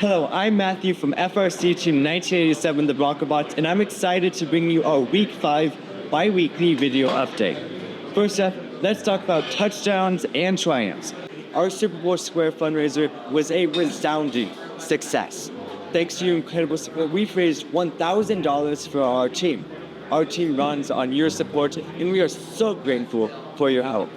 Hello, I'm Matthew from FRC Team 1987, the Broncobots, and I'm excited to bring you our Week 5 bi-weekly video update. First up, let's talk about touchdowns and triumphs. Our Super Bowl Square fundraiser was a resounding success. Thanks to your incredible support, we've raised $1,000 for our team. Our team runs on your support, and we are so grateful for your help.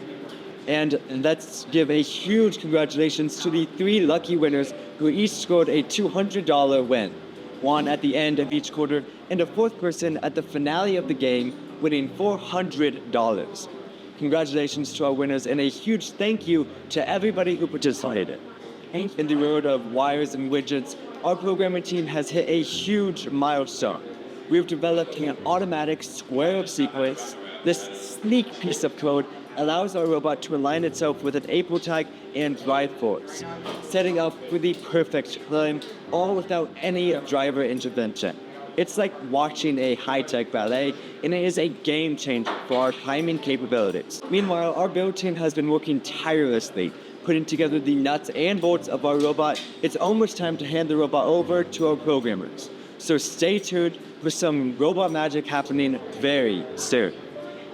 And let's give a huge congratulations to the 3 lucky winners who each scored a $200 win. One at the end of each quarter, and a 4th person at the finale of the game, winning $400. Congratulations to our winners, and a huge thank you to everybody who participated. In the world of wires and widgets, our programming team has hit a huge milestone. We've developed an automatic square of sequence. This sleek piece of code allows our robot to align itself with an April tag and drive force, setting up for the perfect climb, all without any driver intervention. It's like watching a high-tech ballet, and it is a game changer for our climbing capabilities. Meanwhile, our build team has been working tirelessly, putting together the nuts and bolts of our robot. It's almost time to hand the robot over to our programmers. So stay tuned for some robot magic happening very soon.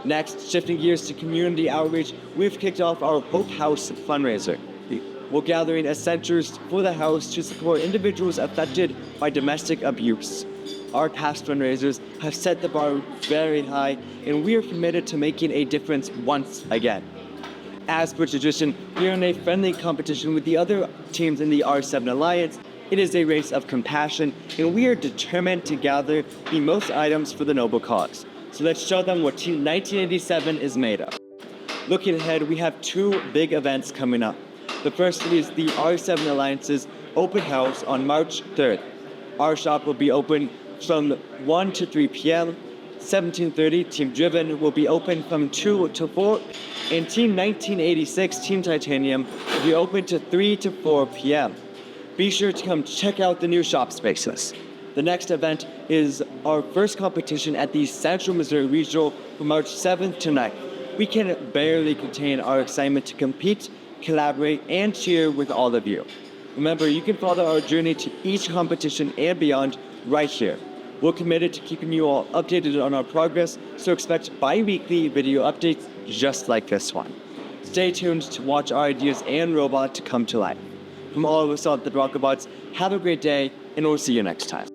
Next, shifting gears to community outreach, we've kicked off our Hope House fundraiser. We're gathering essentials for the house to support individuals affected by domestic abuse. Our past fundraisers have set the bar very high, and we are committed to making a difference once again. As per tradition, we are in a friendly competition with the other teams in the R7 Alliance. It is a race of compassion, and we are determined to gather the most items for the noble cause. So let's show them what Team 1987 is made of. Looking ahead, we have 2 big events coming up. The first is the R7 Alliance's open house on March 3rd. Our shop will be open from 1 to 3 p.m. 17:30, Team Driven will be open from 2 to 4, and Team 1986, Team Titanium, will be open to 3 to 4 p.m. Be sure to come check out the new shop spaces. The next event is our first competition at the Central Missouri Regional from March 7th to 9th. We can barely contain our excitement to compete, collaborate, and cheer with all of you. Remember, you can follow our journey to each competition and beyond right here. We're committed to keeping you all updated on our progress, so expect bi-weekly video updates just like this one. Stay tuned to watch our ideas and robot to come to life. From all of us at the Broncobots, have a great day, and we'll see you next time.